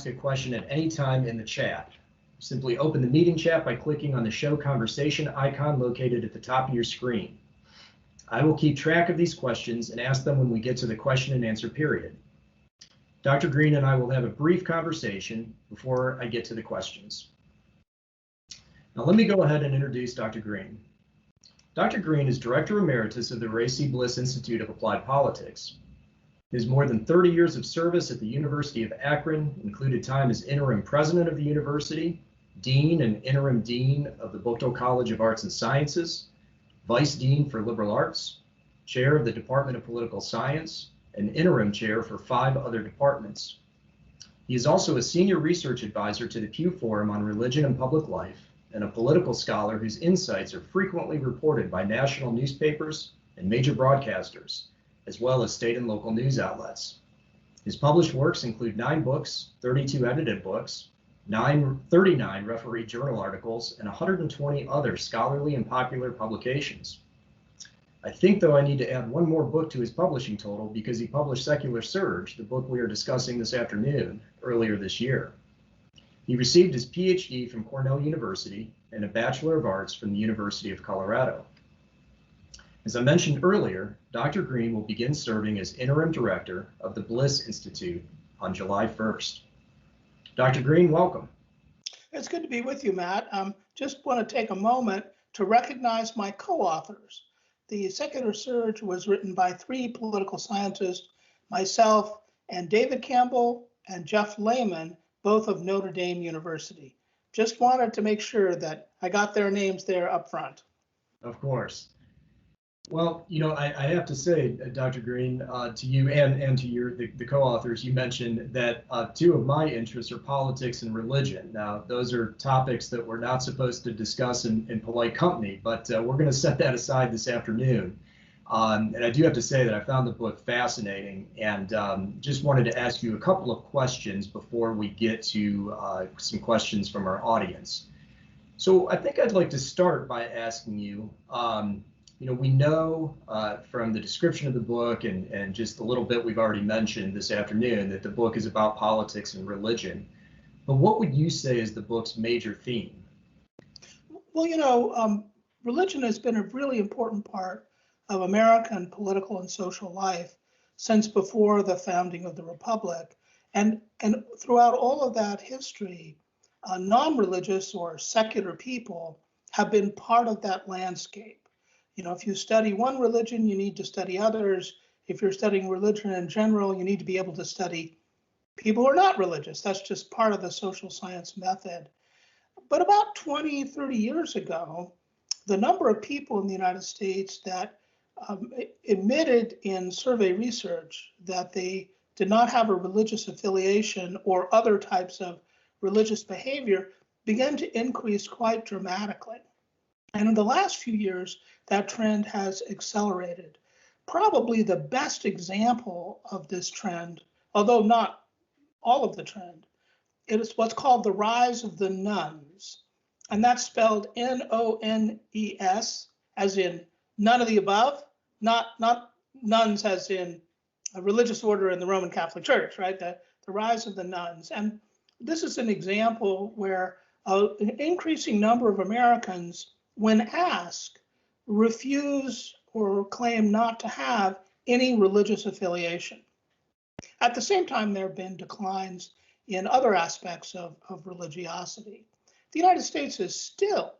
ask a question at any time in the chat. Simply open the meeting chat by clicking on the Show Conversation icon located at the top of your screen. I will keep track of these questions and ask them when we get to the question and answer period. Dr. Green and I will have a brief conversation before I get to the questions. Now let me go ahead and introduce Dr. Green. Dr. Green is Director Emeritus of the Ray C. Bliss Institute of Applied Politics. His more than 30 years of service at the University of Akron included time as interim president of the university, dean and interim dean of the Buchtel College of Arts and Sciences, vice dean for liberal arts, chair of the Department of Political Science, and interim chair for 5 other departments. He is also a senior research advisor to the Pew Forum on Religion and Public Life, and a political scholar whose insights are frequently reported by national newspapers and major broadcasters, as well as state and local news outlets. His published works include 9 books, 32 edited books, 39 referee journal articles, and 120 other scholarly and popular publications. I think, though, I need to add one more book to his publishing total because he published Secular Surge, the book we are discussing this afternoon, earlier this year. He received his PhD from Cornell University and a Bachelor of Arts from the University of Colorado. As I mentioned earlier, Dr. Green will begin serving as interim director of the Bliss Institute on July 1st. Dr. Green, welcome. It's good to be with you, Matt. Just want to take a moment to recognize my co-authors. The Secular Surge was written by 3 political scientists, myself and David Campbell and Jeff Lehman, both of Notre Dame University. Just wanted to make sure that I got their names there up front. Of course. Well, you know, I have to say, Dr. Green, to you and to the co-authors, you mentioned that 2 of my interests are politics and religion. Now, those are topics that we're not supposed to discuss in polite company, but we're going to set that aside this afternoon. And I do have to say that I found the book fascinating, and just wanted to ask you a couple of questions before we get to some questions from our audience. So I think I'd like to start by asking you, you know, we know from the description of the book and just a little bit we've already mentioned this afternoon that the book is about politics and religion. But what would you say is the book's major theme? Well, you know, religion has been a really important part of American political and social life since before the founding of the Republic. And throughout all of that history, non-religious or secular people have been part of that landscape. You know, if you study one religion, you need to study others. If you're studying religion in general, you need to be able to study people who are not religious. That's just part of the social science method. But about 20, 30 years ago, the number of people in the United States that admitted in survey research that they did not have a religious affiliation or other types of religious behavior began to increase quite dramatically. And in the last few years, that trend has accelerated. Probably the best example of this trend, although not all of the trend, it is what's called the rise of the nones. And that's spelled N-O-N-E-S, as in none of the above, not nuns as in a religious order in the Roman Catholic Church, right? The rise of the nones. And this is an example where an increasing number of Americans, when asked, refuse or claim not to have any religious affiliation. At the same time, there have been declines in other aspects of religiosity. The United States is still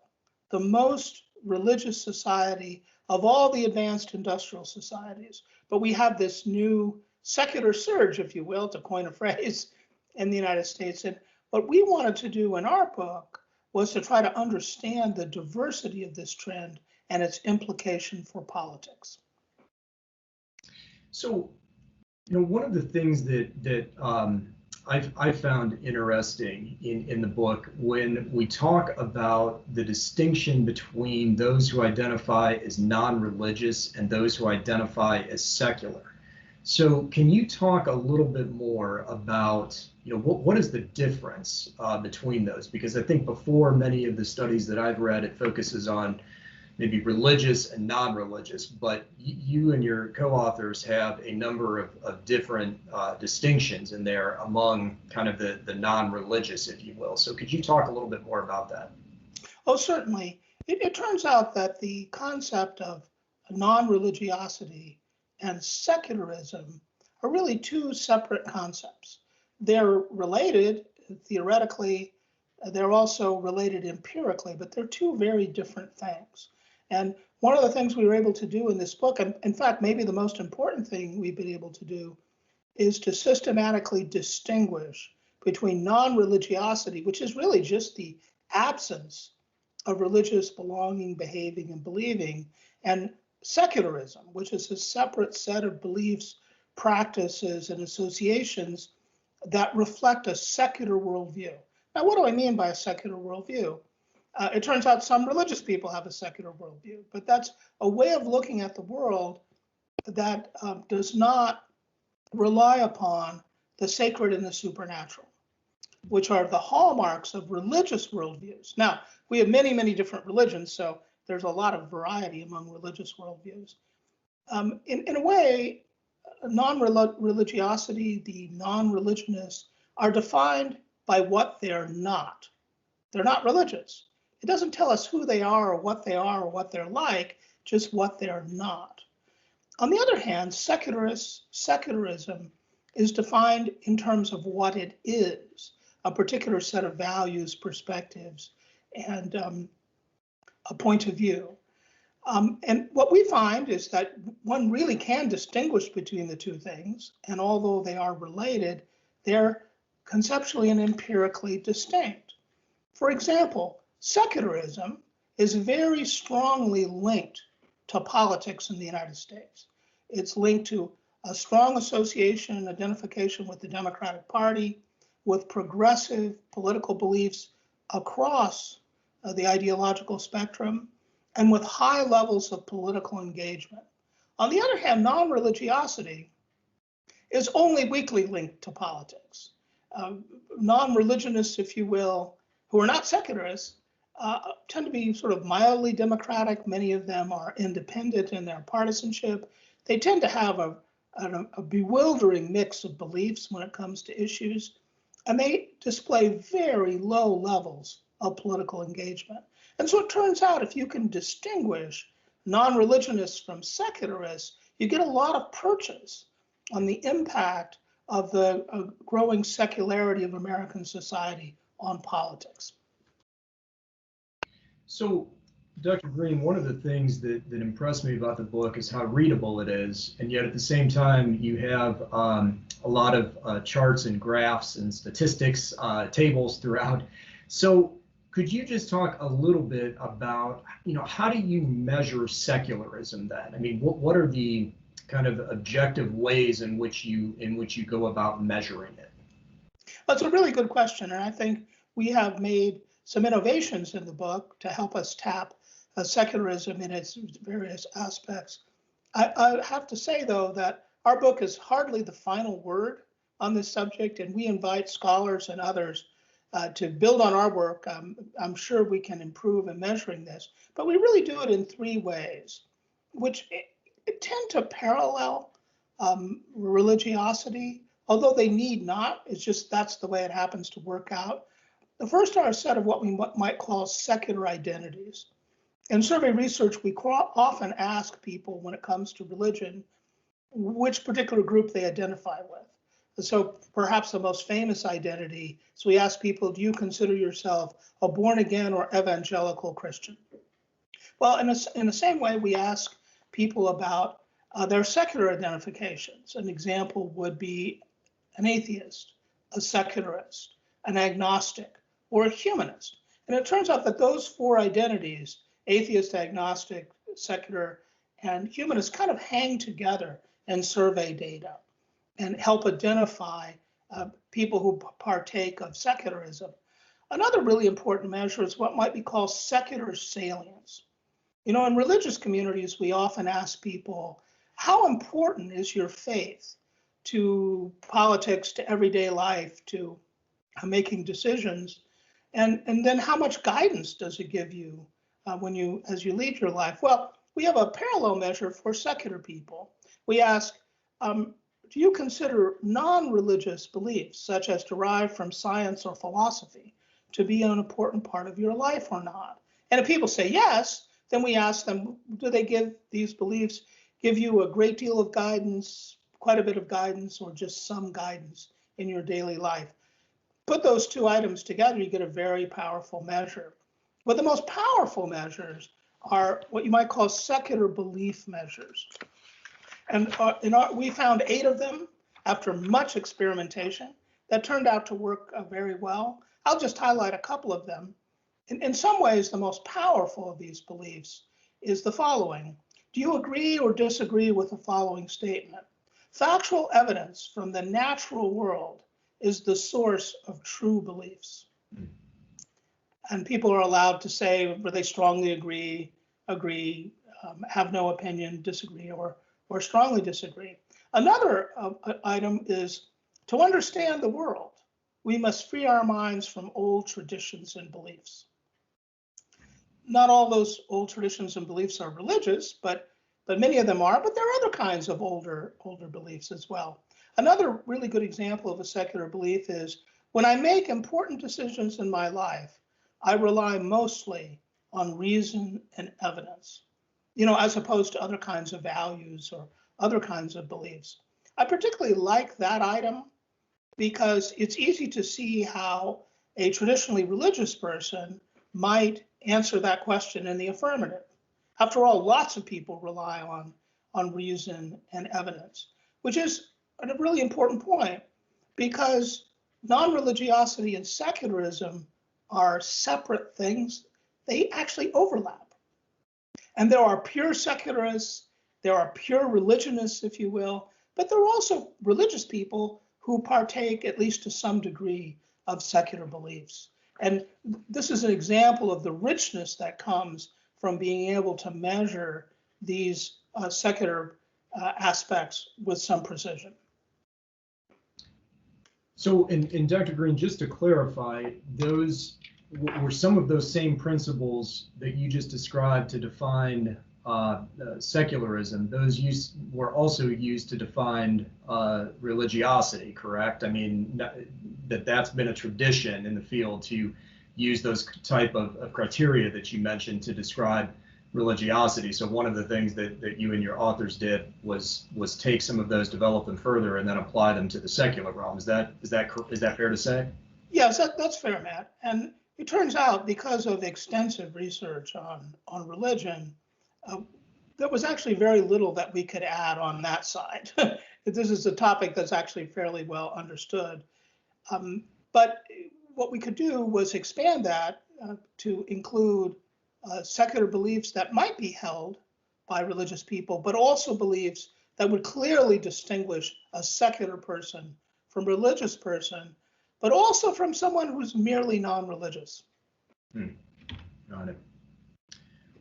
the most religious society of all the advanced industrial societies, but we have this new secular surge, if you will, to coin a phrase, in the United States. And what we wanted to do in our book was to try to understand the diversity of this trend and its implication for politics. So, you know, one of the things that I found interesting in the book, when we talk about the distinction between those who identify as non-religious and those who identify as secular. So can you talk a little bit more about, you know, what is the difference between those? Because I think before, many of the studies that I've read, it focuses on, maybe religious and non-religious, but you and your co-authors have a number of different distinctions in there among kind of the non-religious, if you will. So could you talk a little bit more about that? Oh, certainly. It turns out that the concept of non-religiosity and secularism are really two separate concepts. They're related theoretically, they're also related empirically, but they're two very different things. And one of the things we were able to do in this book, and in fact, maybe the most important thing we've been able to do, is to systematically distinguish between non-religiosity, which is really just the absence of religious belonging, behaving, and believing, and secularism, which is a separate set of beliefs, practices, and associations that reflect a secular worldview. Now, what do I mean by a secular worldview? It turns out some religious people have a secular worldview, but that's a way of looking at the world that does not rely upon the sacred and the supernatural, which are the hallmarks of religious worldviews. Now, we have many, many different religions, so there's a lot of variety among religious worldviews. In a way, non-religiosity, the non-religionists, are defined by what they're not. They're not religious. It doesn't tell us who they are or what they're like, just what they're not. On the other hand, secularism is defined in terms of what it is, a particular set of values, perspectives, and a point of view. And what we find is that one really can distinguish between the two things, and although they are related, they're conceptually and empirically distinct. For example, secularism is very strongly linked to politics in the United States. It's linked to a strong association and identification with the Democratic Party, with progressive political beliefs across the ideological spectrum, and with high levels of political engagement. On the other hand, non-religiosity is only weakly linked to politics. Non-religionists, if you will, who are not secularists, tend to be sort of mildly democratic. Many of them are independent in their partisanship. They tend to have a bewildering mix of beliefs when it comes to issues, and they display very low levels of political engagement. And so it turns out if you can distinguish non-religionists from secularists, you get a lot of purchase on the impact of the growing secularity of American society on politics. So, Dr. Green, one of the things that impressed me about the book is how readable it is, and yet at the same time you have a lot of charts and graphs and statistics, tables throughout. So could you just talk a little bit about, how do you measure secularism then? I mean, what are the kind of objective ways in which you go about measuring it? That's a really good question, and I think we have made some innovations in the book to help us tap secularism in its various aspects. I have to say, though, that our book is hardly the final word on this subject, and we invite scholars and others to build on our work. I'm sure we can improve in measuring this, but we really do it in three ways, which tend to parallel religiosity, although they need not. It's just that's the way it happens to work out. The first are a set of what we might call secular identities. In survey research, we often ask people when it comes to religion, which particular group they identify with. So perhaps the most famous identity, so we ask people, do you consider yourself a born again or evangelical Christian? Well, in the same way, we ask people about their secular identifications. An example would be an atheist, a secularist, an agnostic, or a humanist. And it turns out that those four identities, atheist, agnostic, secular, and humanist, kind of hang together in survey data and help identify people who partake of secularism. Another really important measure is what might be called secular salience. In religious communities, we often ask people, how important is your faith to politics, to everyday life, to making decisions? And then how much guidance does it give you as you lead your life? Well, we have a parallel measure for secular people. We ask, do you consider non-religious beliefs, such as derived from science or philosophy, to be an important part of your life or not? And if people say yes, then we ask them, do they these beliefs give you a great deal of guidance, quite a bit of guidance, or just some guidance in your daily life? Put those two items together, you get a very powerful measure. But the most powerful measures are what you might call secular belief measures. And we found 8 of them after much experimentation that turned out to work very well. I'll just highlight a couple of them. In some ways, the most powerful of these beliefs is the following. Do you agree or disagree with the following statement? Factual evidence from the natural world is the source of true beliefs. And people are allowed to say whether they strongly agree, have no opinion, disagree, or strongly disagree. Another item is to understand the world, we must free our minds from old traditions and beliefs. Not all those old traditions and beliefs are religious, but many of them are, but there are other kinds of older beliefs as well. Another really good example of a secular belief is when I make important decisions in my life, I rely mostly on reason and evidence, as opposed to other kinds of values or other kinds of beliefs. I particularly like that item because it's easy to see how a traditionally religious person might answer that question in the affirmative. After all, lots of people rely on reason and evidence, which is a really important point because non-religiosity and secularism are separate things. They actually overlap. And there are pure secularists, there are pure religionists, if you will, but there are also religious people who partake, at least to some degree, of secular beliefs. And this is an example of the richness that comes from being able to measure these secular aspects with some precision. So, in Dr. Green, just to clarify, those were some of those same principles that you just described to define secularism. Those were also used to define religiosity, correct? I mean, that's been a tradition in the field to use those type of criteria that you mentioned to describe religiosity. So one of the things that you and your authors did was take some of those, develop them further, and then apply them to the secular realm. Is that fair to say? Yes, that's fair, Matt. And it turns out, because of extensive research on religion, there was actually very little that we could add on that side. This is a topic that's actually fairly well understood. But what we could do was expand that to include secular beliefs that might be held by religious people, but also beliefs that would clearly distinguish a secular person from a religious person, but also from someone who's merely non-religious. Got it.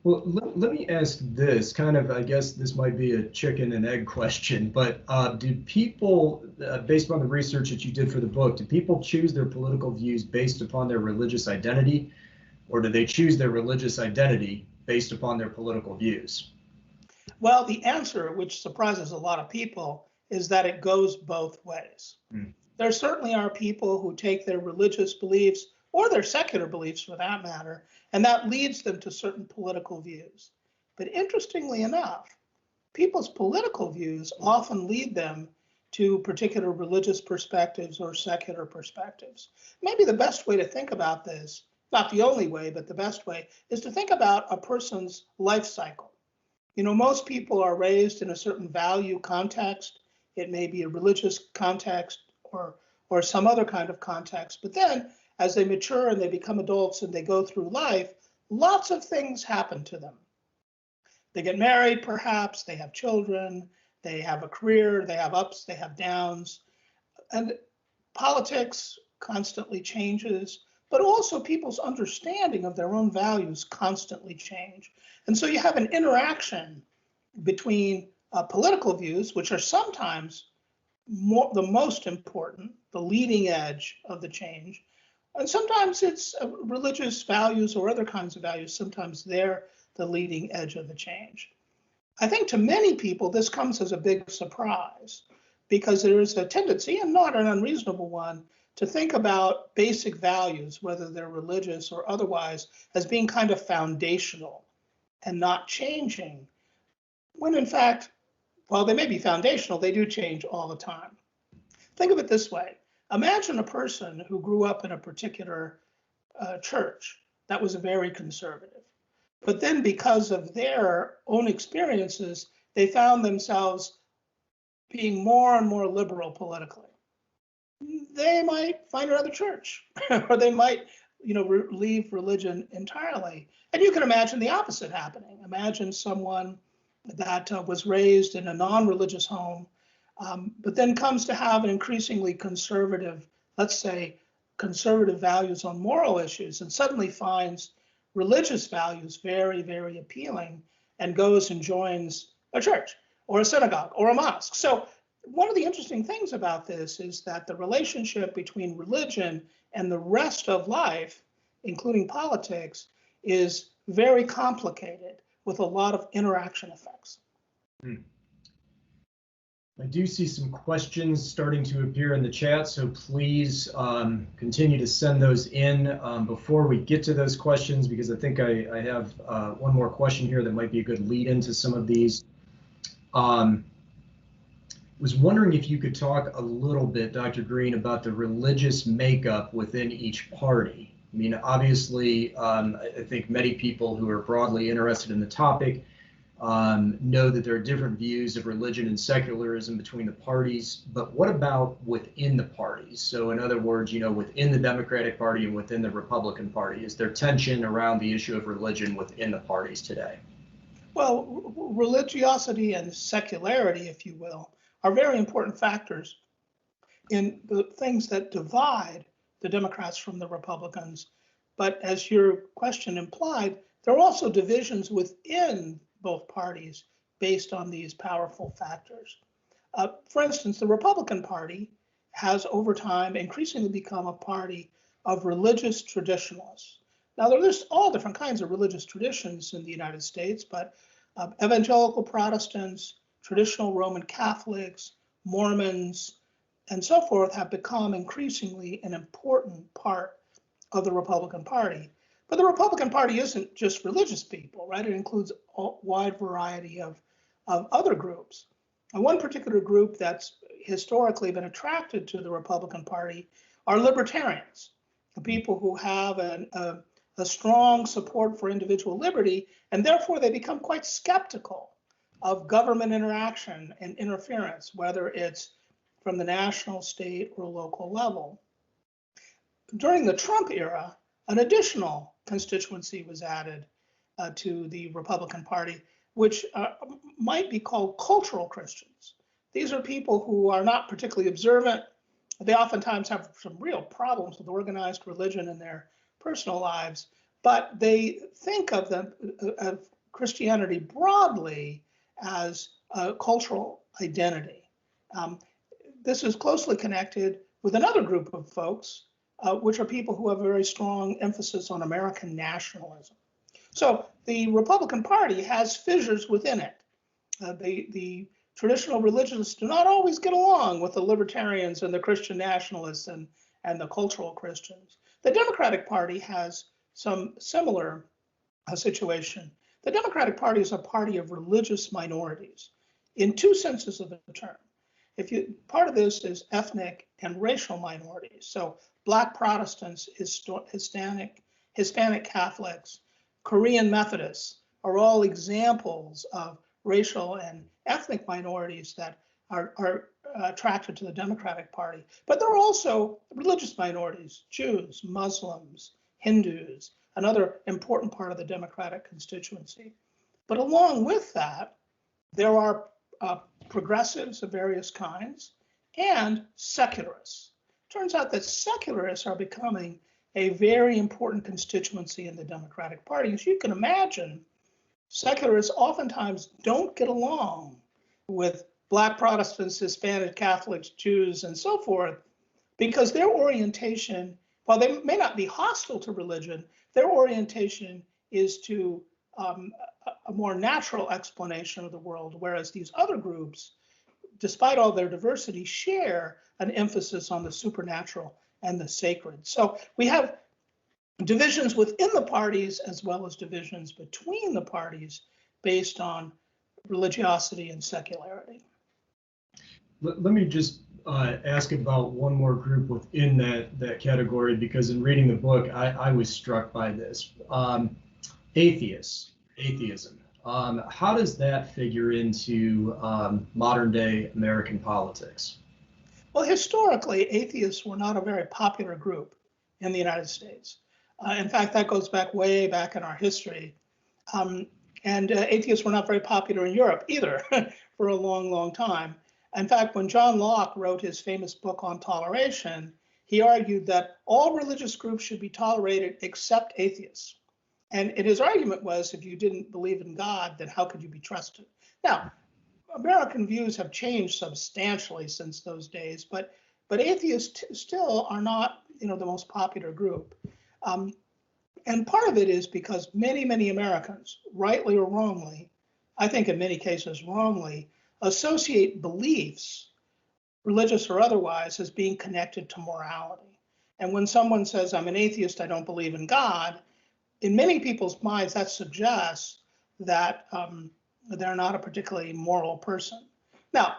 Well, let me ask this, kind of, I guess this might be a chicken and egg question, but do people, based on the research that you did for the book, do people choose their political views based upon their religious identity, or do they choose their religious identity based upon their political views? Well, the answer, which surprises a lot of people, is that it goes both ways. There certainly are people who take their religious beliefs, or their secular beliefs for that matter, and that leads them to certain political views. But interestingly enough, people's political views often lead them to particular religious perspectives or secular perspectives. Maybe the best way to think about this, not the only way, but the best way, is to think about a person's life cycle. Most people are raised in a certain value context. It may be a religious context or some other kind of context. But then as they mature and they become adults and they go through life, lots of things happen to them. They get married, perhaps, they have children, they have a career, they have ups, they have downs. And politics constantly changes, but also people's understanding of their own values constantly change. And so you have an interaction between political views, which are sometimes the most important, the leading edge of the change, And sometimes it's religious values or other kinds of values. Sometimes they're the leading edge of the change. I think to many people, this comes as a big surprise because there is a tendency, and not an unreasonable one, to think about basic values, whether they're religious or otherwise, as being kind of foundational and not changing, when in fact, while they may be foundational, they do change all the time. Think of it this way. Imagine a person who grew up in a particular church that was very conservative. But then because of their own experiences, they found themselves being more and more liberal politically. They might find another church or they might, leave religion entirely. And you can imagine the opposite happening. Imagine someone that was raised in a non-religious home, but then comes to have an increasingly conservative, let's say, conservative values on moral issues, and suddenly finds religious values very, very appealing and goes and joins a church or a synagogue or a mosque. So one of the interesting things about this is that the relationship between religion and the rest of life, including politics, is very complicated with a lot of interaction effects. I do see some questions starting to appear in the chat, so please continue to send those in before we get to those questions, because I think I have one more question here that might be a good lead into some of these. Was wondering if you could talk a little bit, Dr. Green, about the religious makeup within each party. I mean, obviously, I think many people who are broadly interested in the topic know that there are different views of religion and secularism between the parties, but what about within the parties? So in other words, within the Democratic Party and within the Republican Party, is there tension around the issue of religion within the parties today? Well, religiosity and secularity, if you will, are very important factors in the things that divide the Democrats from the Republicans. But as your question implied, there are also divisions within both parties based on these powerful factors. For instance, the Republican Party has over time increasingly become a party of religious traditionalists. Now, there's all different kinds of religious traditions in the United States, but evangelical Protestants, traditional Roman Catholics, Mormons, and so forth have become increasingly an important part of the Republican Party. But the Republican Party isn't just religious people, right? It includes a wide variety of other groups. And one particular group that's historically been attracted to the Republican Party are libertarians, the people who have a strong support for individual liberty, and therefore they become quite skeptical of government interaction and interference, whether it's from the national, state, or local level. During the Trump era, an additional constituency was added to the Republican Party, which might be called cultural Christians. These are people who are not particularly observant. They oftentimes have some real problems with organized religion in their personal lives, but they think of Christianity broadly as a cultural identity. This is closely connected with another group of folks, which are people who have a very strong emphasis on American nationalism. So the Republican Party has fissures within it. The traditional religionists do not always get along with the libertarians and the Christian nationalists and the cultural Christians. The Democratic Party has some similar situation. The Democratic Party is a party of religious minorities in two senses of the term. Part of this is ethnic and racial minorities. So Black Protestants, Hispanic Catholics, Korean Methodists are all examples of racial and ethnic minorities that are attracted to the Democratic Party. But there are also religious minorities, Jews, Muslims, Hindus, another important part of the Democratic constituency. But along with that, there are progressives of various kinds and secularists. Turns out that secularists are becoming a very important constituency in the Democratic Party. As you can imagine, secularists oftentimes don't get along with Black Protestants, Hispanic Catholics, Jews, and so forth, because their orientation while they may not be hostile to religion, their orientation is to a more natural explanation of the world, whereas these other groups, despite all their diversity, share an emphasis on the supernatural and the sacred. So we have divisions within the parties as well as divisions between the parties based on religiosity and secularity. Let me just ask about one more group within that category, because in reading the book, I was struck by this. Atheism. How does that figure into modern day American politics? Well, historically, atheists were not a very popular group in the United States. In fact, that goes back way back in our history. And atheists were not very popular in Europe either for a long, long time. In fact, when John Locke wrote his famous book on toleration, he argued that all religious groups should be tolerated except atheists. And his argument was, if you didn't believe in God, then how could you be trusted? Now, American views have changed substantially since those days, but atheists still are not, the most popular group. And part of it is because many Americans, rightly or wrongly, I think in many cases wrongly, associate beliefs, religious or otherwise, as being connected to morality. And when someone says, I'm an atheist, I don't believe in God, in many people's minds, that suggests that they're not a particularly moral person. Now,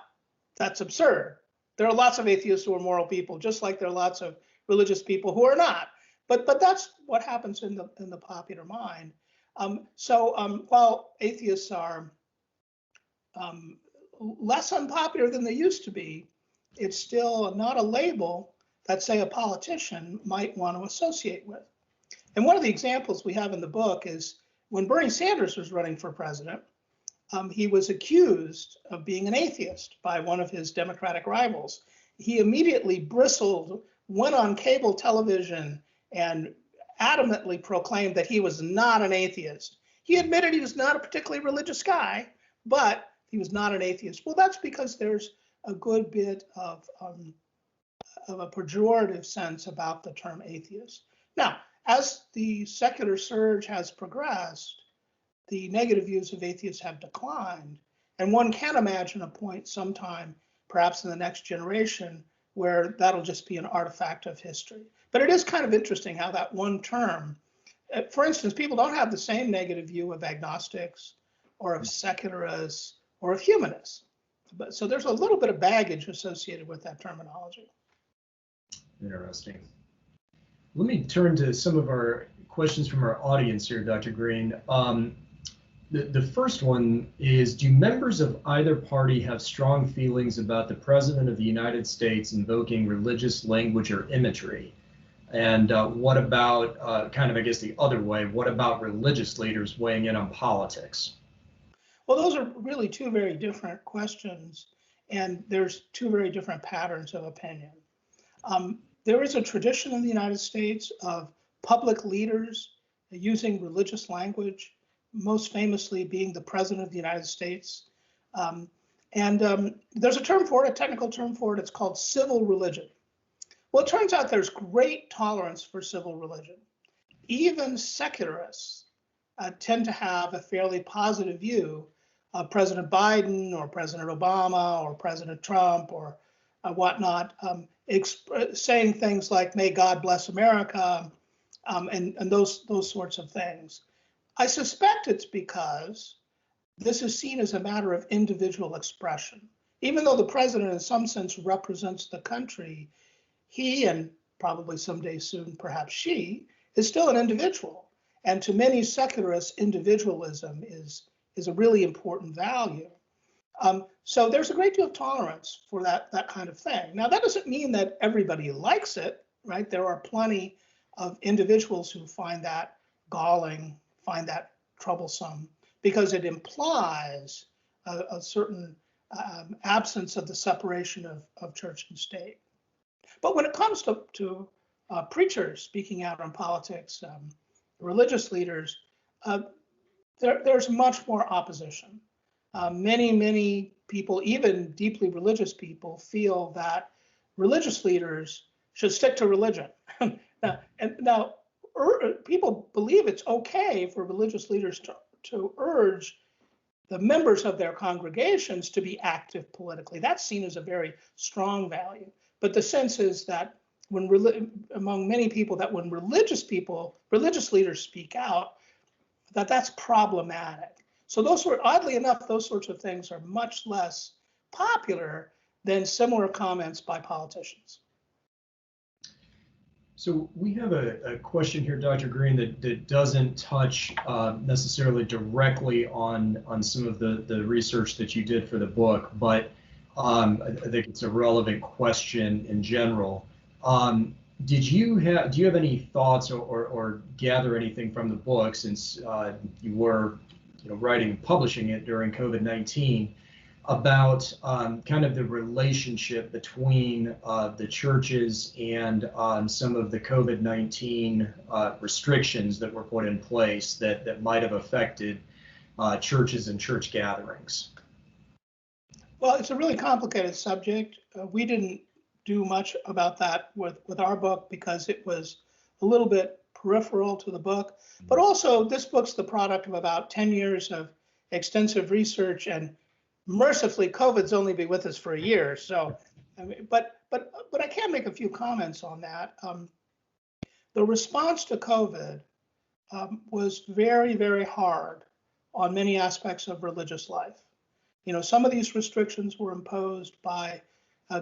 that's absurd. There are lots of atheists who are moral people, just like there are lots of religious people who are not. But that's what happens in the popular mind. So while atheists are less unpopular than they used to be, it's still not a label that, say, a politician might want to associate with. And one of the examples we have in the book is when Bernie Sanders was running for president, he was accused of being an atheist by one of his Democratic rivals. He immediately bristled, went on cable television, and adamantly proclaimed that he was not an atheist. He admitted he was not a particularly religious guy, but he was not an atheist. Well, that's because there's a good bit of a pejorative sense about the term atheist. Now, as the secular surge has progressed, the negative views of atheists have declined. And one can imagine a point sometime, perhaps in the next generation, where that'll just be an artifact of history. But it is kind of interesting how that one term, for instance, people don't have the same negative view of agnostics or of secularists or of humanists. But so there's a little bit of baggage associated with that terminology. Interesting. Let me turn to some of our questions from our audience here, Dr. Green. The first one is, do members of either party have strong feelings about the President of the United States invoking religious language or imagery? And what about, kind of, I guess, the other way, what about religious leaders weighing in on politics? Well, those are really two very different questions, and there's two very different patterns of opinion. There is a tradition in the United States of public leaders using religious language, most famously being the President of the United States. There's a term for it, a technical term for it, it's called civil religion. Well, it turns out there's great tolerance for civil religion. Even secularists tend to have a fairly positive view of President Biden or President Obama or President Trump or whatnot, saying things like, may God bless America, and those sorts of things. I suspect it's because this is seen as a matter of individual expression. Even though the president in some sense represents the country, he, and probably someday soon perhaps she, is still an individual. And to many secularists, individualism is a really important value. So there's a great deal of tolerance for that kind of thing. Now, that doesn't mean that everybody likes it, right? There are plenty of individuals who find that galling, find that troublesome, because it implies a certain absence of the separation of church and state. But when it comes to preachers speaking out on politics, religious leaders, there's much more opposition. Many people, even deeply religious people, feel that religious leaders should stick to religion. People believe it's okay for religious leaders to urge the members of their congregations to be active politically. That's seen as a very strong value. But the sense is that among many people, that when religious leaders speak out, that's problematic. So oddly enough, those sorts of things are much less popular than similar comments by politicians. So we have a question here, Dr. Green, that doesn't touch necessarily directly on some of the research that you did for the book, but I think it's a relevant question in general. Do you have any thoughts or gather anything from the book, since you were writing and publishing it during COVID-19, about kind of the relationship between the churches and some of the COVID-19 restrictions that were put in place that might have affected churches and church gatherings? Well, it's a really complicated subject. We didn't do much about that with our book because it was a little bit peripheral to the book. But also, this book's the product of about 10 years of extensive research, and mercifully, COVID's only been with us for a year. So, but I can make a few comments on that. The response to COVID was very, very hard on many aspects of religious life. Some of these restrictions were imposed by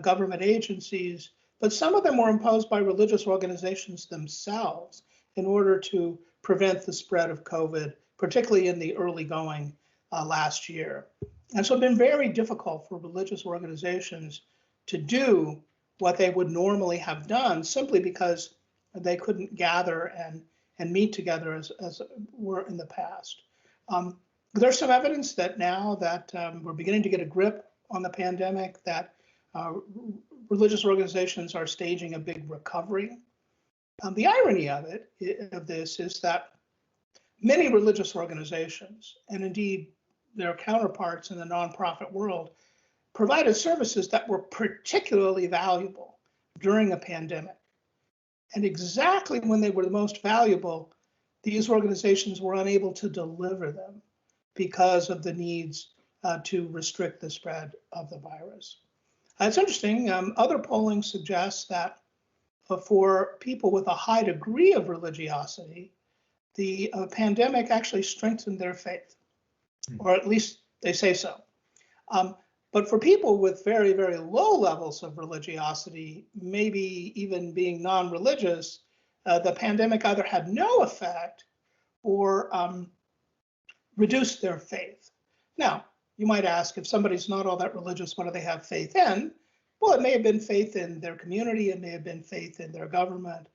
government agencies, but some of them were imposed by religious organizations themselves in order to prevent the spread of COVID, particularly in the early going last year. And so it's been very difficult for religious organizations to do what they would normally have done, simply because they couldn't gather and meet together as were in the past. There's some evidence that now that we're beginning to get a grip on the pandemic, that religious organizations are staging a big recovery. The irony of this is that many religious organizations, and indeed their counterparts in the nonprofit world, provided services that were particularly valuable during a pandemic. And exactly when they were the most valuable, these organizations were unable to deliver them because of the needs to restrict the spread of the virus. It's interesting, other polling suggests that for people with a high degree of religiosity, the pandemic actually strengthened their faith, or at least they say so. But for people with very, very low levels of religiosity, maybe even being non-religious, the pandemic either had no effect or reduced their faith. Now, you might ask, if somebody's not all that religious, what do they have faith in? Well, it may have been faith in their community, it may have been faith in their government.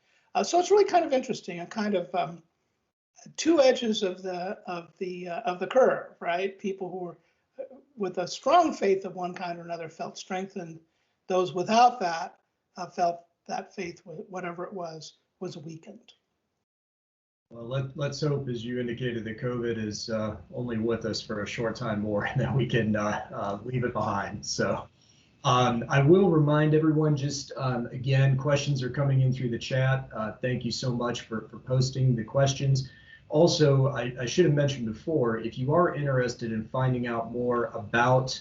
So it's really kind of interesting, a kind of two edges of the curve, right? People who were with a strong faith of one kind or another felt strengthened. Those without that felt that faith, whatever it was weakened. Well, let's hope, as you indicated, that COVID is only with us for a short time more, and that we can leave it behind. So I will remind everyone, just again, questions are coming in through the chat. Thank you so much for posting the questions. Also, I should have mentioned before, if you are interested in finding out more about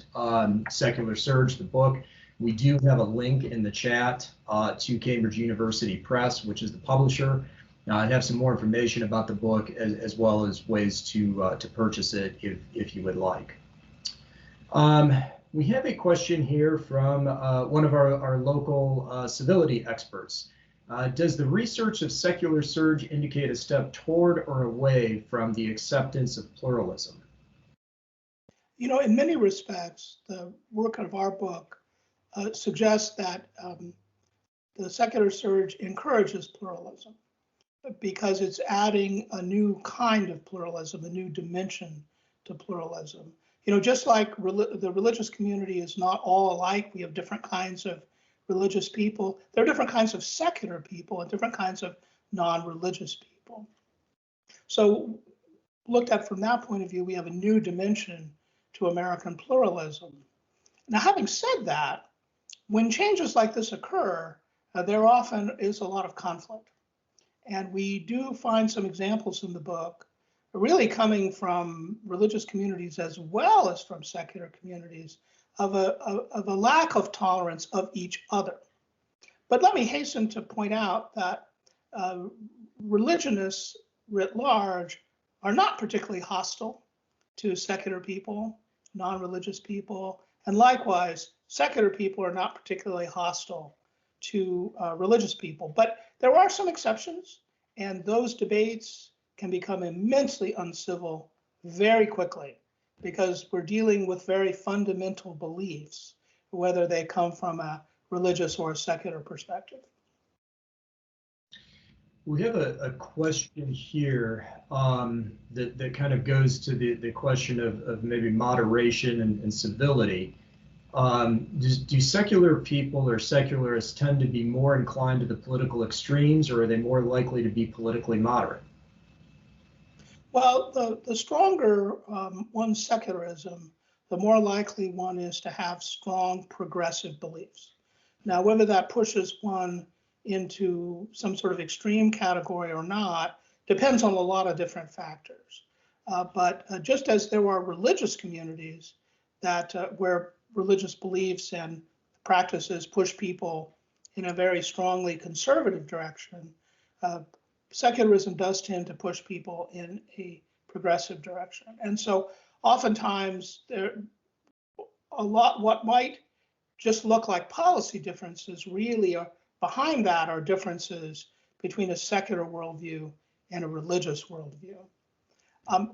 Secular Surge, the book, we do have a link in the chat to Cambridge University Press, which is the publisher. I have some more information about the book, as well as ways to purchase it if you would like. We have a question here from one of our local civility experts. Does the research of Secular Surge indicate a step toward or away from the acceptance of pluralism? In many respects, the work of our book suggests that the Secular Surge encourages pluralism, because it's adding a new kind of pluralism, a new dimension to pluralism. Just like the religious community is not all alike, we have different kinds of religious people. There are different kinds of secular people and different kinds of non-religious people. So looked at from that point of view, we have a new dimension to American pluralism. Now, having said that, when changes like this occur, there often is a lot of conflict. And we do find some examples in the book, really coming from religious communities as well as from secular communities, of a lack of tolerance of each other. But let me hasten to point out that religionists writ large are not particularly hostile to secular people, non-religious people, and likewise, secular people are not particularly hostile to religious people. But there are some exceptions, and those debates can become immensely uncivil very quickly because we're dealing with very fundamental beliefs, whether they come from a religious or a secular perspective. We have a question here that kind of goes to the question of maybe moderation and civility. Do secular people or secularists tend to be more inclined to the political extremes, or are they more likely to be politically moderate? Well, the stronger one's secularism, the more likely one is to have strong progressive beliefs. Now, whether that pushes one into some sort of extreme category or not depends on a lot of different factors. But just as there are religious communities that where religious beliefs and practices push people in a very strongly conservative direction, secularism does tend to push people in a progressive direction. And so oftentimes what might just look like policy differences really are behind that are differences between a secular worldview and a religious worldview.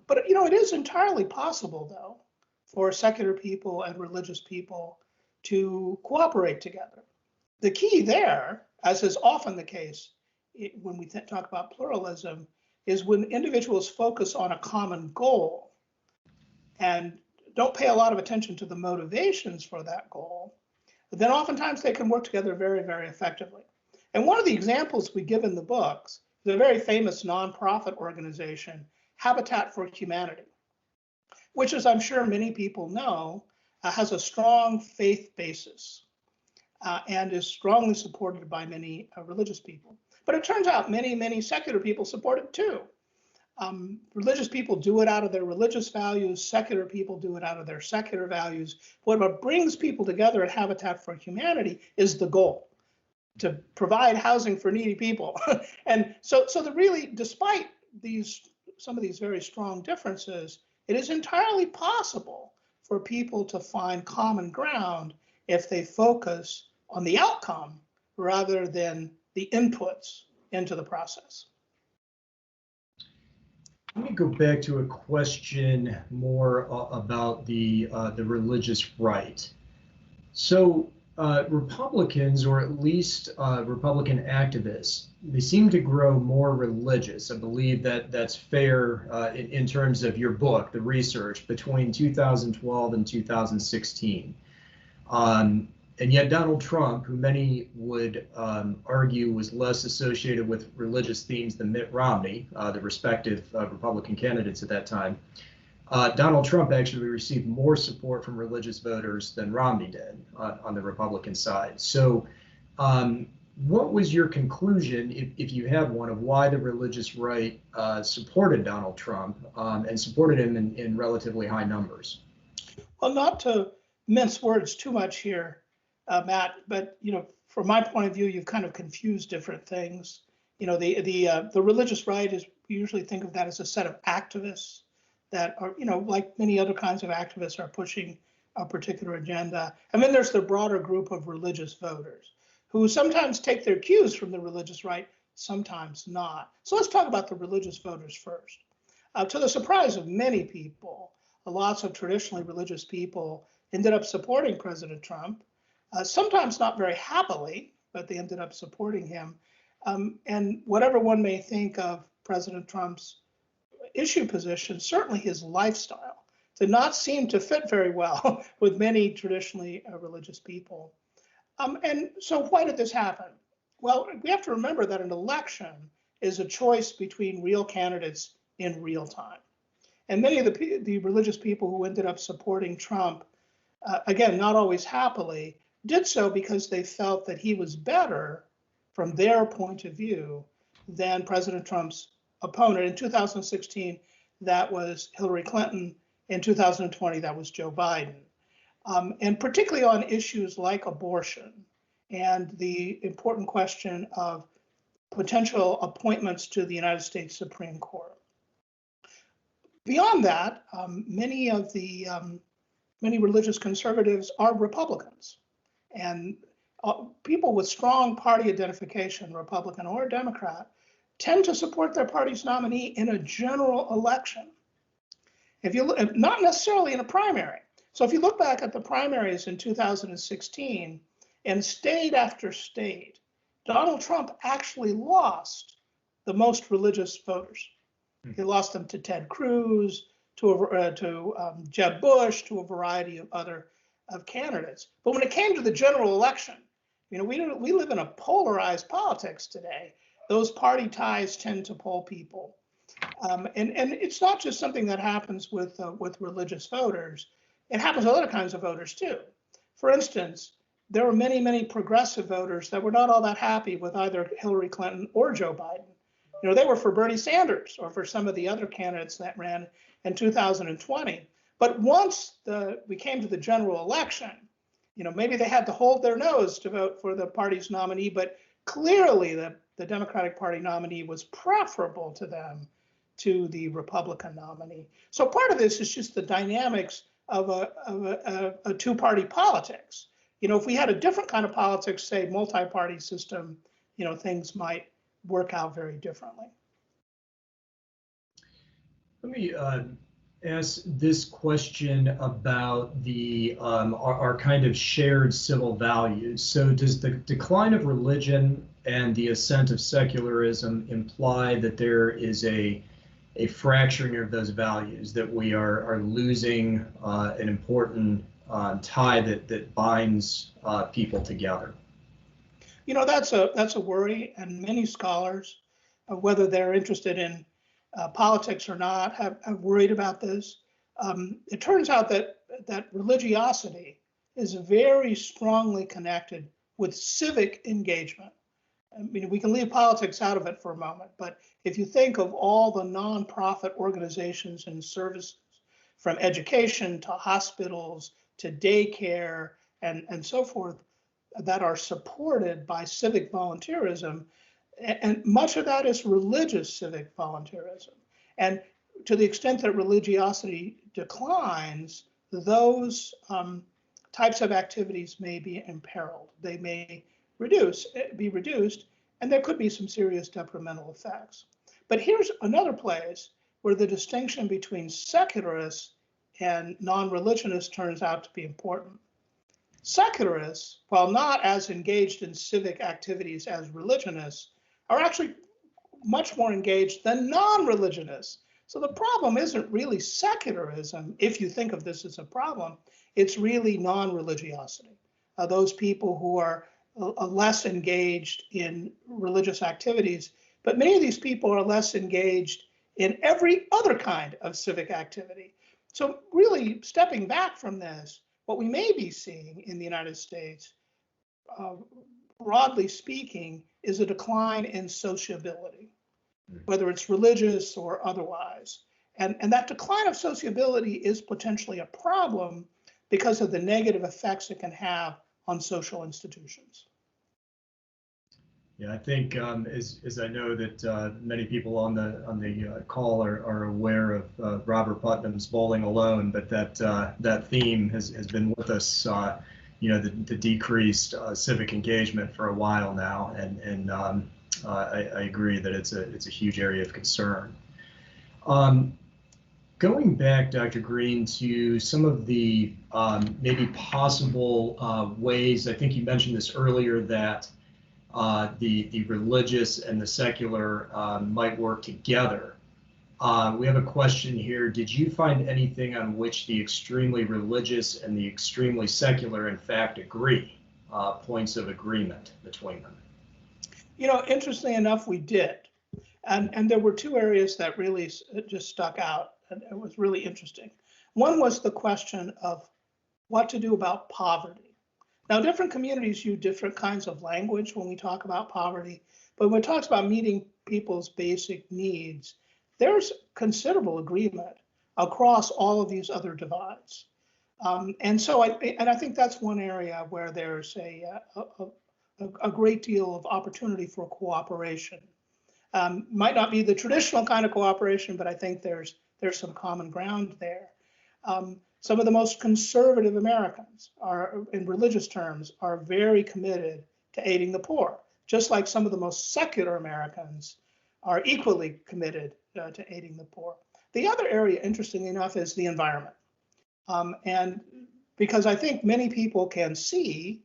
But it is entirely possible, though, for secular people and religious people to cooperate together. The key there, as is often the case when we talk about pluralism, is when individuals focus on a common goal and don't pay a lot of attention to the motivations for that goal, then oftentimes they can work together very, very effectively. And one of the examples we give in the books is a very famous nonprofit organization, Habitat for Humanity, which, as I'm sure many people know, has a strong faith basis and is strongly supported by many religious people. But it turns out many, many secular people support it too. Religious people do it out of their religious values. Secular people do it out of their secular values. What brings people together at Habitat for Humanity is the goal, to provide housing for needy people. And so really, despite some of these very strong differences, it is entirely possible for people to find common ground if they focus on the outcome rather than the inputs into the process. Let me go back to a question more about the religious right. So Republicans, or at least Republican activists, they seem to grow more religious. I believe that that's fair in terms of your book, the research, between 2012 and 2016. And yet Donald Trump, who many would argue was less associated with religious themes than Mitt Romney, the respective Republican candidates at that time, Donald Trump actually received more support from religious voters than Romney did on the Republican side. So what was your conclusion, if you had one, of why the religious right supported Donald Trump and supported him in relatively high numbers? Well, not to mince words too much here, Matt, but from my point of view, you've kind of confused different things. The religious right is, we usually think of that as a set of activists that are, like many other kinds of activists, are pushing a particular agenda. And then there's the broader group of religious voters who sometimes take their cues from the religious right, sometimes not. So let's talk about the religious voters first. To the surprise of many people, lots of traditionally religious people ended up supporting President Trump, sometimes not very happily, but they ended up supporting him. And whatever one may think of President Trump's issue position, certainly his lifestyle did not seem to fit very well with many traditionally religious people. And so why did this happen? Well, we have to remember that an election is a choice between real candidates in real time. And many of the religious people who ended up supporting Trump, again, not always happily, did so because they felt that he was better from their point of view than President Trump's opponent. In 2016, that was Hillary Clinton. In 2020, that was Joe Biden. And particularly on issues like abortion and the important question of potential appointments to the United States Supreme Court. Beyond that, many religious conservatives are Republicans, and people with strong party identification, Republican or Democrat, tend to support their party's nominee in a general election. If you look, not necessarily in a primary. So if you look back at the primaries in 2016, and state after state, Donald Trump actually lost the most religious voters. He lost them to Ted Cruz, to Jeb Bush, to a variety of other candidates. But when it came to the general election, we live in a polarized politics today. Those party ties tend to pull people, and it's not just something that happens with religious voters. It happens with other kinds of voters too. For instance, there were many progressive voters that were not all that happy with either Hillary Clinton or Joe Biden. They were for Bernie Sanders or for some of the other candidates that ran in 2020. But once we came to the general election, maybe they had to hold their nose to vote for the party's nominee, but clearly the Democratic Party nominee was preferable to them to the Republican nominee. So part of this is just the dynamics of a two-party politics. If we had a different kind of politics, say multi-party system, things might work out very differently. Let me ask this question about our kind of shared civil values. So does the decline of religion and the ascent of secularism imply that there is a fracturing of those values, that we are losing an important tie that binds people together? That's a worry, and many scholars, whether they're interested in politics or not, have worried about this. It turns out that religiosity is very strongly connected with civic engagement. We can leave politics out of it for a moment, but if you think of all the nonprofit organizations and services, from education to hospitals to daycare and so forth, that are supported by civic volunteerism, and much of that is religious civic volunteerism. And to the extent that religiosity declines, those types of activities may be imperiled. They may be reduced, and there could be some serious detrimental effects. But here's another place where the distinction between secularists and non-religionists turns out to be important. Secularists, while not as engaged in civic activities as religionists, are actually much more engaged than non-religionists. So the problem isn't really secularism, if you think of this as a problem, it's really non-religiosity. Those people who are less engaged in religious activities, but many of these people are less engaged in every other kind of civic activity. So really stepping back from this, what we may be seeing in the United States, broadly speaking, is a decline in sociability, whether it's religious or otherwise. And that decline of sociability is potentially a problem because of the negative effects it can have on social institutions. Yeah, I think as I know that many people on the call are aware of Robert Putnam's Bowling Alone, but that theme has been with us, the decreased civic engagement for a while now, and I agree that it's a huge area of concern. Going back, Dr. Green, to some of the maybe possible ways, I think you mentioned this earlier, that the religious and the secular might work together. We have a question here. Did you find anything on which the extremely religious and the extremely secular, in fact, agree, points of agreement between them? Interestingly enough, we did. And there were two areas that really just stuck out, and it was really interesting. One was the question of what to do about poverty. Now, different communities use different kinds of language when we talk about poverty, but when it talks about meeting people's basic needs, there's considerable agreement across all of these other divides. And I think that's one area where there's a great deal of opportunity for cooperation. Might not be the traditional kind of cooperation, but I think there's some common ground there. Some of the most conservative Americans are, in religious terms, are very committed to aiding the poor, just like some of the most secular Americans are equally committed to aiding the poor. The other area, interestingly enough, is the environment. And because I think many people can see,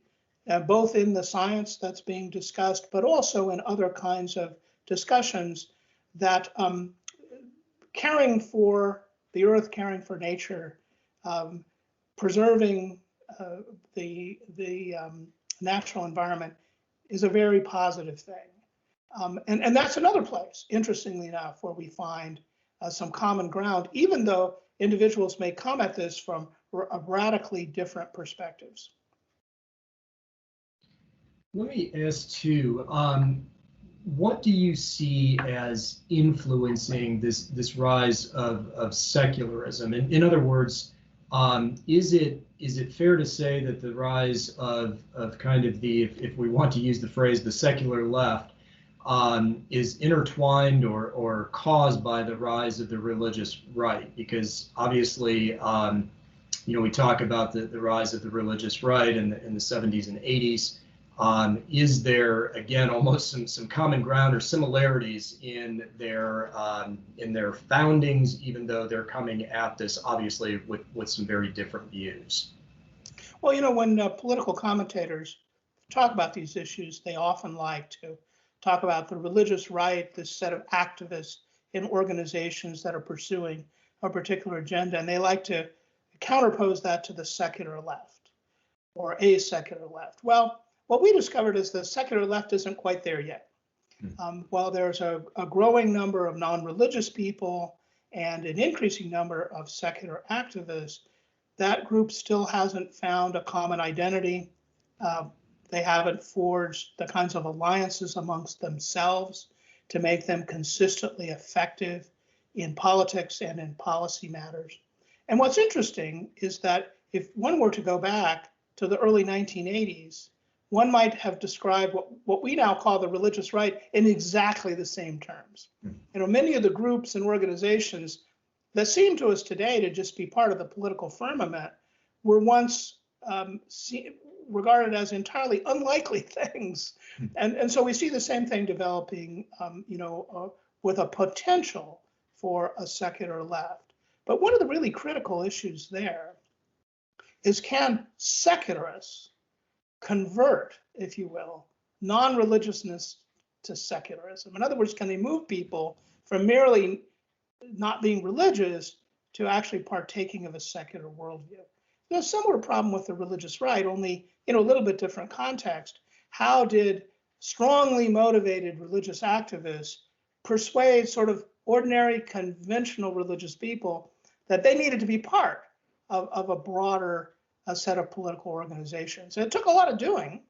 both in the science that's being discussed, but also in other kinds of discussions, that caring for the earth, caring for nature, preserving the natural environment is a very positive thing. And that's another place, interestingly enough, where we find some common ground, even though individuals may come at this from radically different perspectives. Let me ask too, what do you see as influencing this rise of secularism? In other words, is it fair to say that the rise of kind of the, if we want to use the phrase, the secular left, is intertwined or caused by the rise of the religious right? Because obviously, we talk about the rise of the religious right in the 70s and 80s. Is there, again, almost some common ground or similarities in their foundings, even though they're coming at this obviously with some very different views? Well, when political commentators talk about these issues, they often like to talk about the religious right, this set of activists in organizations that are pursuing a particular agenda, and they like to counterpose that to the secular left or a secular left. Well, what we discovered is the secular left isn't quite there yet. While there's a growing number of non-religious people and an increasing number of secular activists, that group still hasn't found a common identity. They haven't forged the kinds of alliances amongst themselves to make them consistently effective in politics and in policy matters. And what's interesting is that if one were to go back to the early 1980s, one might have described what we now call the religious right in exactly the same terms. Many of the groups and organizations that seem to us today to just be part of the political firmament were once regarded as entirely unlikely things. And so we see the same thing developing, with a potential for a secular left. But one of the really critical issues there is, can secularists convert, if you will, non-religiousness to secularism? In other words, can they move people from merely not being religious to actually partaking of a secular worldview? There's a similar problem with the religious right, only in a little bit different context. How did strongly motivated religious activists persuade sort of ordinary, conventional religious people that they needed to be part of a broader set of political organizations? And it took a lot of doing.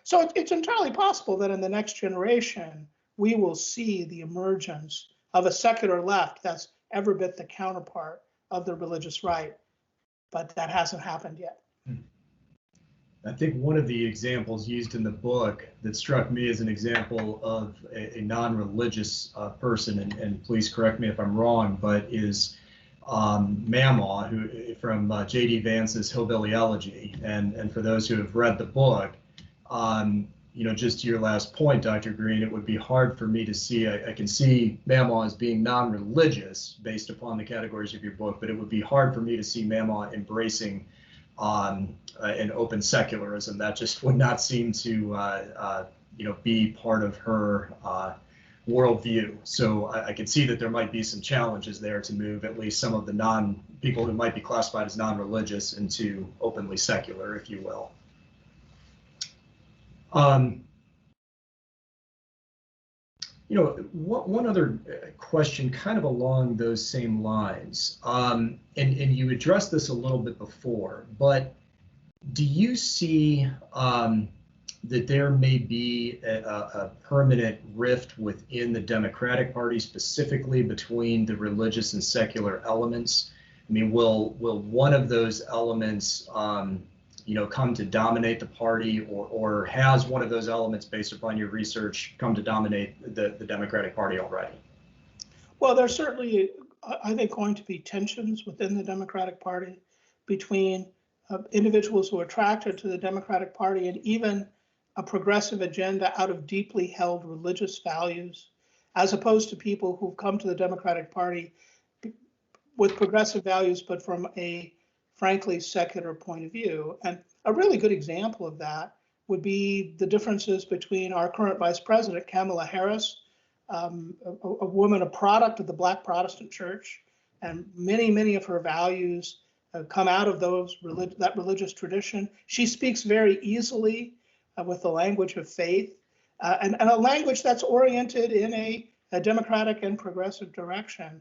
So it's entirely possible that in the next generation, we will see the emergence of a secular left that's every bit the counterpart of the religious right. But that hasn't happened yet. I think one of the examples used in the book that struck me as an example of a non-religious person, and please correct me if I'm wrong, but is Mamaw, who from J.D. Vance's Hillbilly Elegy. And for those who have read the book, just to your last point, Dr. Green, it would be hard for me to see, I can see Mamaw as being non-religious based upon the categories of your book, but it would be hard for me to see Mamaw embracing an open secularism. That just would not seem to, be part of her worldview. So I could see that there might be some challenges there to move at least some of the people who might be classified as non-religious into openly secular, if you will. One other question kind of along those same lines, and you addressed this a little bit before, but Do you see that there may be a permanent rift within the Democratic Party, specifically between the religious and secular elements? I mean, will one of those elements, come to dominate the party, or has one of those elements, based upon your research, come to dominate the Democratic Party already? Well, there's certainly, I think, going to be tensions within the Democratic Party between individuals who are attracted to the Democratic Party and even a progressive agenda out of deeply held religious values, as opposed to people who've come to the Democratic Party with progressive values, but from a frankly secular point of view. And a really good example of that would be the differences between our current Vice President, Kamala Harris, a woman, a product of the Black Protestant Church, and many of her values come out of that religious tradition. She speaks very easily with the language of faith, and a language that's oriented in a democratic and progressive direction.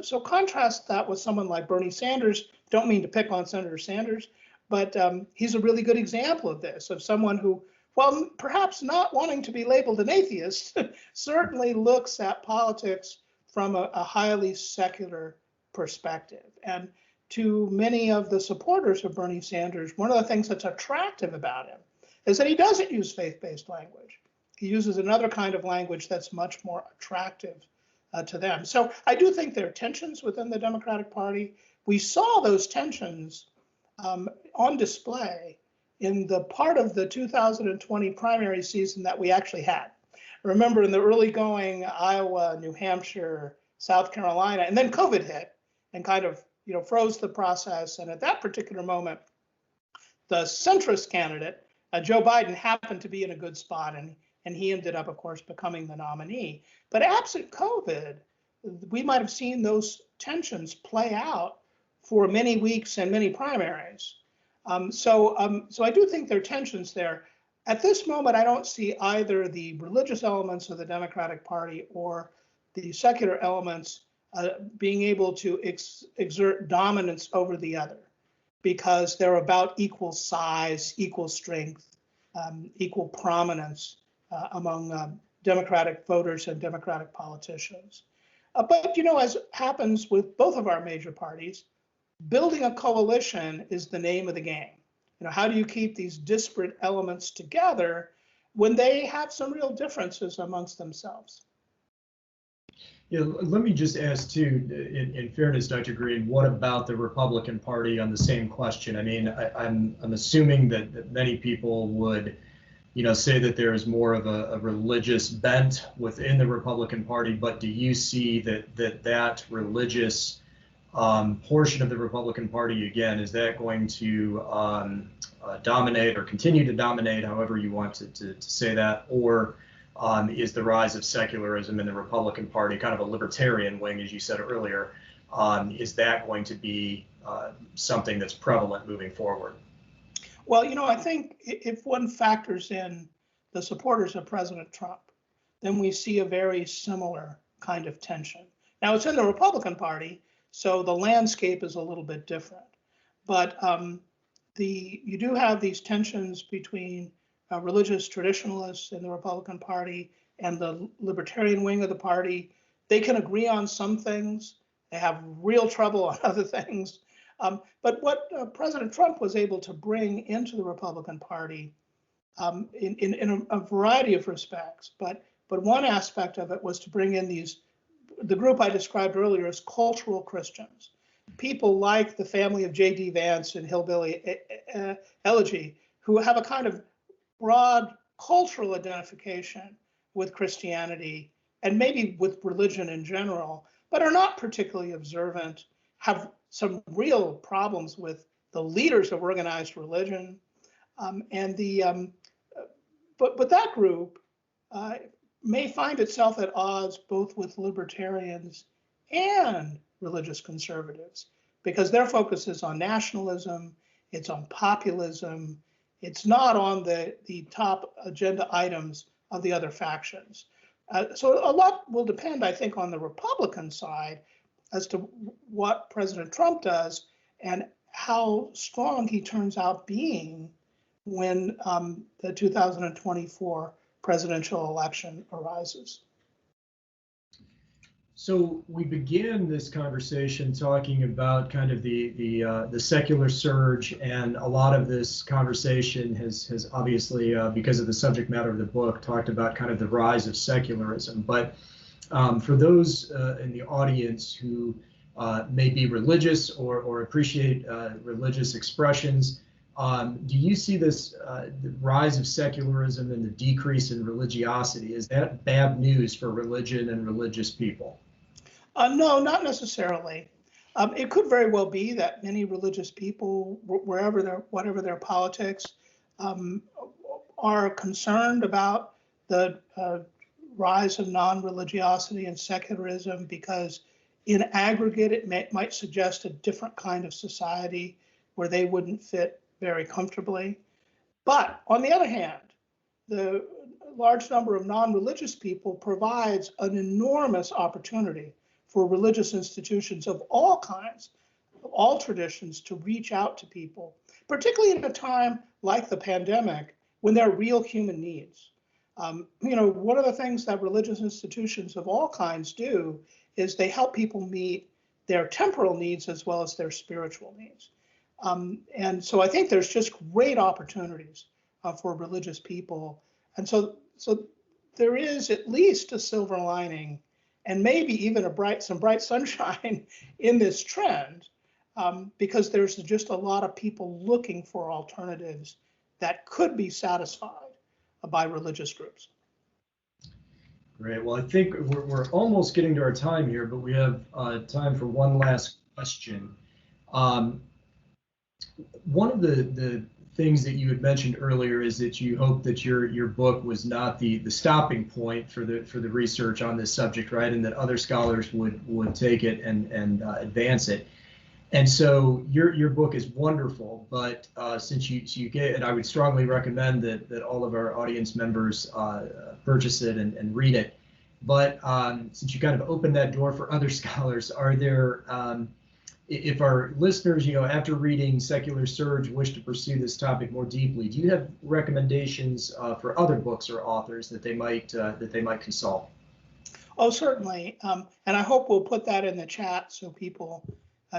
So contrast that with someone like Bernie Sanders. Don't mean to pick on Senator Sanders, but he's a really good example of this, of someone who, while perhaps not wanting to be labeled an atheist, certainly looks at politics from a highly secular perspective. And to many of the supporters of Bernie Sanders, one of the things that's attractive about him is that he doesn't use faith-based language. He uses another kind of language that's much more attractive to them. So I do think there are tensions within the Democratic Party. We saw those tensions on display in the part of the 2020 primary season that we actually had. Remember, in the early going, Iowa, New Hampshire, South Carolina, and then COVID hit and kind of froze the process. And at that particular moment, the centrist candidate, Joe Biden, happened to be in a good spot, and he ended up, of course, becoming the nominee. But absent COVID, we might have seen those tensions play out for many weeks and many primaries. So I do think there are tensions there. At this moment, I don't see either the religious elements of the Democratic Party or the secular elements being able to exert dominance over the other, because they're about equal size, equal strength, equal prominence among Democratic voters and Democratic politicians. But as happens with both of our major parties, building a coalition is the name of the game. How do you keep these disparate elements together when they have some real differences amongst themselves? Yeah, let me just ask too, in fairness, Dr. Green, what about the Republican Party on the same question? I mean, I'm assuming that many people would, say that there is more of a religious bent within the Republican Party, but do you see that religious portion of the Republican Party, again, is that going to dominate or continue to dominate, however you want to say that, or is the rise of secularism in the Republican Party, kind of a libertarian wing, as you said earlier, is that going to be something that's prevalent moving forward? Well, I think if one factors in the supporters of President Trump, then we see a very similar kind of tension. Now, it's in the Republican Party, so the landscape is a little bit different. But you do have these tensions between religious traditionalists in the Republican Party and the libertarian wing of the party. They can agree on some things. They have real trouble on other things. But what President Trump was able to bring into the Republican Party in a variety of respects, but one aspect of it was to bring in the group I described earlier as cultural Christians, people like the family of J.D. Vance and Hillbilly Elegy, who have a kind of broad cultural identification with Christianity and maybe with religion in general, but are not particularly observant, have some real problems with the leaders of organized religion, but that group may find itself at odds both with libertarians and religious conservatives, because their focus is on nationalism, it's on populism, it's not on the top agenda items of the other factions. So a lot will depend, I think, on the Republican side as to what President Trump does and how strong he turns out being when the 2024 presidential election arises. So we began this conversation talking about kind of the secular surge, and a lot of this conversation has obviously, because of the subject matter of the book, talked about kind of the rise of secularism. But for those in the audience who may be religious or appreciate religious expressions, do you see this the rise of secularism and the decrease in religiosity? Is that bad news for religion and religious people? No, not necessarily. It could very well be that many religious people, whatever their politics, are concerned about the rise of non-religiosity and secularism because in aggregate it might suggest a different kind of society where they wouldn't fit very comfortably. But on the other hand, the large number of non-religious people provides an enormous opportunity for religious institutions of all kinds, of all traditions, to reach out to people, particularly in a time like the pandemic when there are real human needs. One of the things that religious institutions of all kinds do is they help people meet their temporal needs as well as their spiritual needs. And so I think there's just great opportunities for religious people. And so there is at least a silver lining and maybe even some bright sunshine in this trend, because there's just a lot of people looking for alternatives that could be satisfied by religious groups. Great. Well, I think we're almost getting to our time here, but we have time for one last question. One of the things that you had mentioned earlier is that you hope that your book was not the stopping point for the research on this subject, right? And that other scholars would take it and advance it. And so your book is wonderful, but since you get, and I would strongly recommend that all of our audience members purchase it and read it. But since you kind of opened that door for other scholars, are there if our listeners, after reading Secular Surge, wish to pursue this topic more deeply, do you have recommendations for other books or authors that they might consult? Oh, certainly. And I hope we'll put that in the chat so people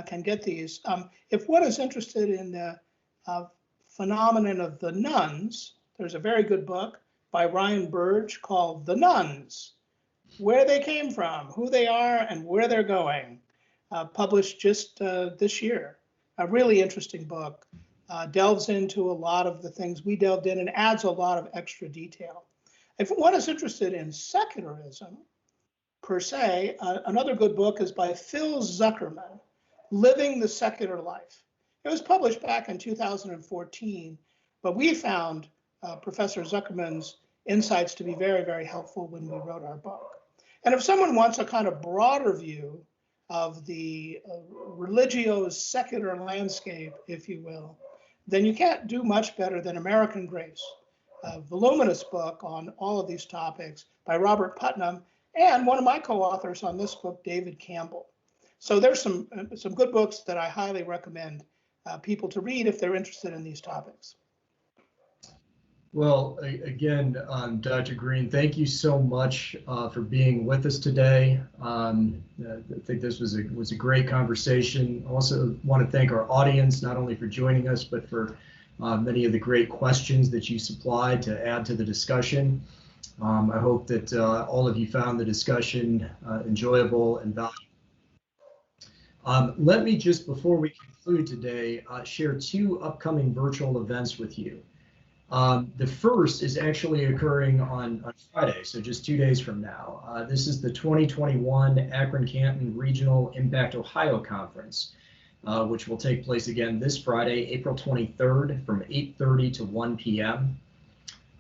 can get these. If one is interested in the phenomenon of the nuns, there's a very good book by Ryan Burge called The Nuns: Where They Came From, Who They Are, and Where They're Going. Published just this year. A really interesting book. Delves into a lot of the things we delved in and adds a lot of extra detail. If one is interested in secularism per se, another good book is by Phil Zuckerman, Living the Secular Life. It was published back in 2014, but we found Professor Zuckerman's insights to be very, very helpful when we wrote our book. And if someone wants a kind of broader view of the religio-secular landscape, if you will, then you can't do much better than American Grace, a voluminous book on all of these topics by Robert Putnam and one of my co-authors on this book, David Campbell. So there's some good books that I highly recommend people to read if they're interested in these topics. Well, again, Dr. Green, thank you so much for being with us today. I think this was a great conversation. I also want to thank our audience, not only for joining us, but for many of the great questions that you supplied to add to the discussion. I hope that all of you found the discussion enjoyable and valuable. Let me just, before we conclude today, share two upcoming virtual events with you. The first is actually occurring on Friday, so just 2 days from now. This is the 2021 Akron-Canton Regional Impact Ohio Conference, which will take place again this Friday, April 23rd from 8:30 to 1 p.m.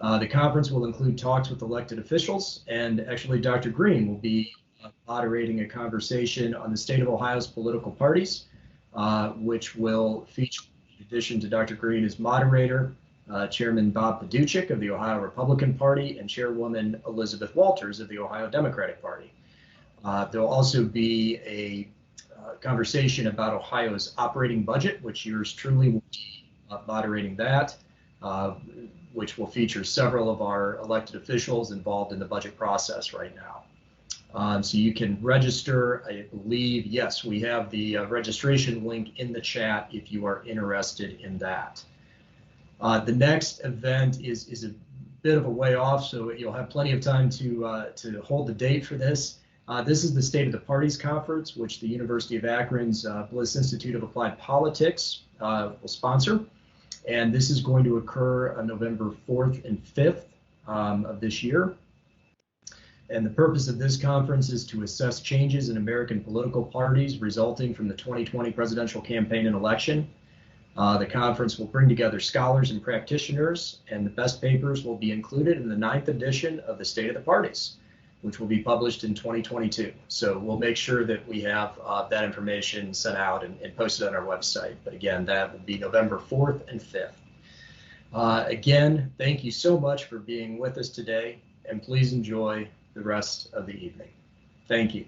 The conference will include talks with elected officials, and actually Dr. Green will be moderating a conversation on the state of Ohio's political parties, which will feature, in addition to Dr. Green as moderator, Chairman Bob Paduchik of the Ohio Republican Party and Chairwoman Elizabeth Walters of the Ohio Democratic Party. There'll also be a conversation about Ohio's operating budget, which yours truly will be moderating that, which will feature several of our elected officials involved in the budget process right now. So you can register, I believe, yes, we have the registration link in the chat if you are interested in that. The next event is a bit of a way off, so you'll have plenty of time to hold the date for this. This is the State of the Parties Conference, which the University of Akron's Bliss Institute of Applied Politics will sponsor. And this is going to occur on November 4th and 5th of this year. And the purpose of this conference is to assess changes in American political parties resulting from the 2020 presidential campaign and election. The conference will bring together scholars and practitioners, and the best papers will be included in the 9th edition of the State of the Parties, which will be published in 2022. So we'll make sure that we have that information sent out and posted on our website. But again, that will be November 4th and 5th. Again, thank you so much for being with us today, and please enjoy the rest of the evening. Thank you.